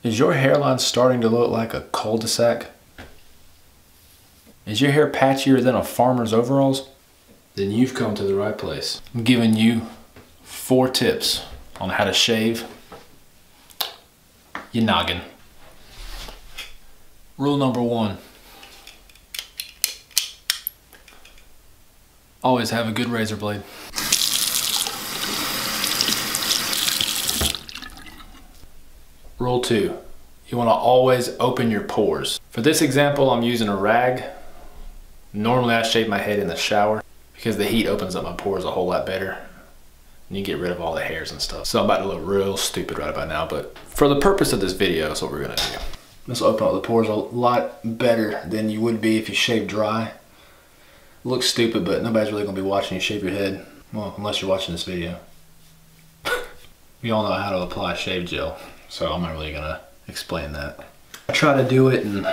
Is your hairline starting to look like a cul-de-sac? Is your hair patchier than a farmer's overalls? Then you've come to the right place. I'm giving you 4 tips on how to shave your noggin. Rule number 1. Always have a good razor blade. Rule 2. You want to always open your pores. For this example, I'm using a rag. Normally I shave my head in the shower because the heat opens up my pores a whole lot better and you get rid of all the hairs and stuff. So I'm about to look real stupid right about now, but for the purpose of this video, that's what we're gonna do. This will open up the pores a lot better than you would be if you shave dry. It looks stupid, but nobody's really gonna be watching you shave your head. Well, unless you're watching this video. We all know how to apply shave gel, so I'm not really gonna explain that. I try to do it in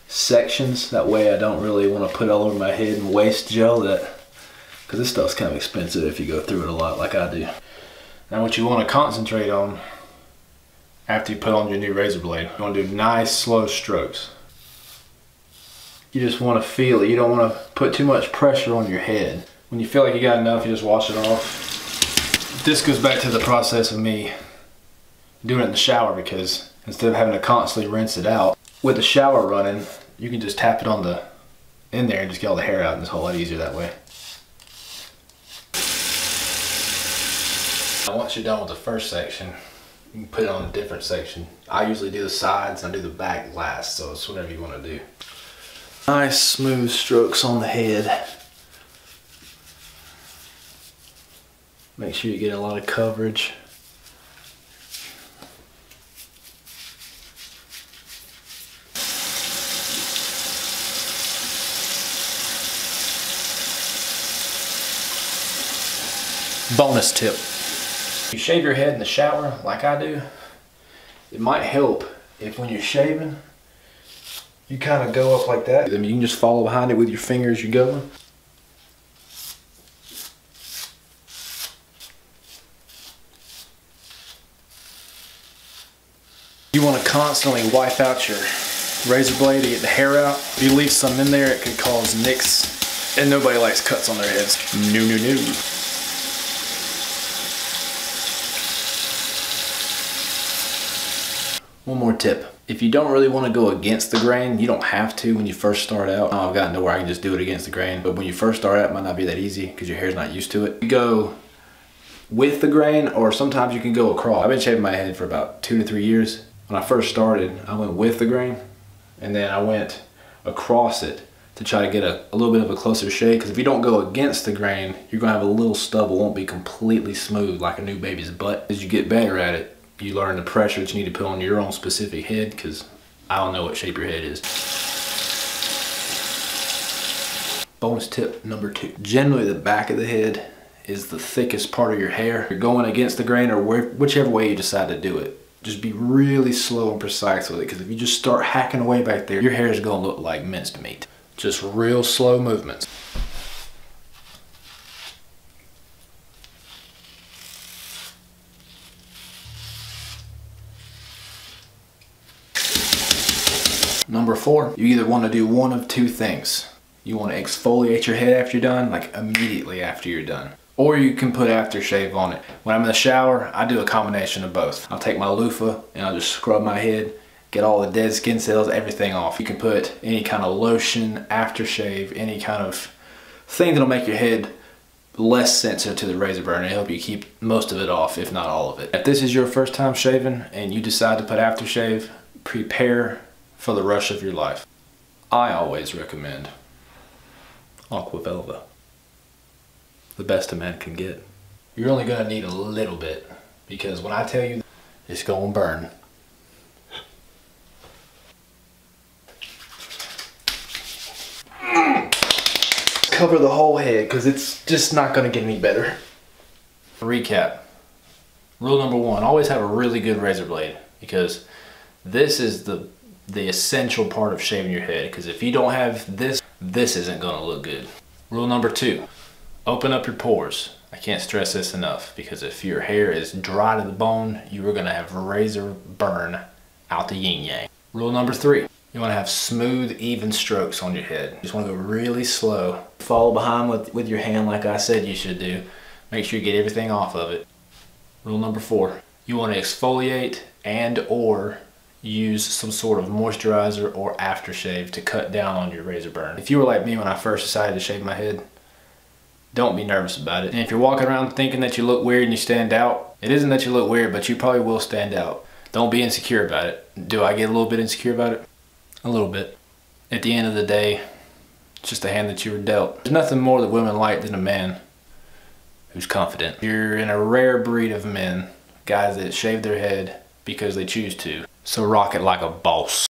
sections, that way I don't really want to put it all over my head and waste gel, because this stuff's kind of expensive if you go through it a lot like I do. Now what you want to concentrate on after you put on your new razor blade, you want to do nice slow strokes. You just want to feel it. You don't want to put too much pressure on your head. When you feel like you got enough, you just wash it off. This goes back to the process of me doing it in the shower, because instead of having to constantly rinse it out, with the shower running, you can just tap it on in there and just get all the hair out, and it's a whole lot easier that way. Now, once you're done with the first section, you can put it on a different section. I usually do the sides and I do the back last, so it's whatever you want to do. Nice smooth strokes on the head. Make sure you get a lot of coverage. Bonus tip. You shave your head in the shower like I do, it might help if when you're shaving, you kind of go up like that. Then you can just follow behind it with your finger as you go. You want to constantly wipe out your razor blade to get the hair out. If you leave some in there, it can cause nicks, and nobody likes cuts on their heads. No, no, no. One more tip. If you don't really want to go against the grain, you don't have to when you first start out. I've gotten to where I can just do it against the grain, but when you first start out, it might not be that easy because your hair's not used to it. You go with the grain, or sometimes you can go across. I've been shaving my head for about 2 to 3 years. When I first started, I went with the grain, and then I went across it to try to get a little bit of a closer shave, because if you don't go against the grain, you're gonna have a little stubble. It won't be completely smooth like a new baby's butt. As you get better at it, you learn the pressure that you need to put on your own specific head, because I don't know what shape your head is. Bonus tip number 2. Generally the back of the head is the thickest part of your hair. You're going against the grain or whichever way you decide to do it. Just be really slow and precise with it, because if you just start hacking away back there, your hair is going to look like minced meat. Just real slow movements. Number 4, you either want to do one of 2 things. You want to exfoliate your head after you're done, like immediately after you're done. Or you can put aftershave on it. When I'm in the shower, I do a combination of both. I'll take my loofah and I'll just scrub my head, get all the dead skin cells, everything off. You can put any kind of lotion, aftershave, any kind of thing that'll make your head less sensitive to the razor burn and help you keep most of it off, if not all of it. If this is your first time shaving and you decide to put aftershave, prepare for the rush of your life. I always recommend Aqua Velva. The best a man can get. You're only gonna need a little bit, because when I tell you, it's gonna burn. Cover the whole head, because it's just not gonna get any better. Recap. Rule number 1, always have a really good razor blade, because this is the essential part of shaving your head, because if you don't have this, this isn't gonna look good. Rule number 2, open up your pores. I can't stress this enough, because if your hair is dry to the bone, you are gonna have razor burn out the yin yang. Rule number 3, you want to have smooth, even strokes on your head. You just want to go really slow. Follow behind with your hand like I said you should do. Make sure you get everything off of it. Rule number 4, you want to exfoliate and or use some sort of moisturizer or aftershave to cut down on your razor burn. If you were like me when I first decided to shave my head, don't be nervous about it. And if you're walking around thinking that you look weird and you stand out, it isn't that you look weird, but you probably will stand out. Don't be insecure about it. Do I get a little bit insecure about it? A little bit. At the end of the day, it's just the hand that you were dealt. There's nothing more that women like than a man who's confident. You're in a rare breed of men, guys that shave their head because they choose to. So rock it like a boss.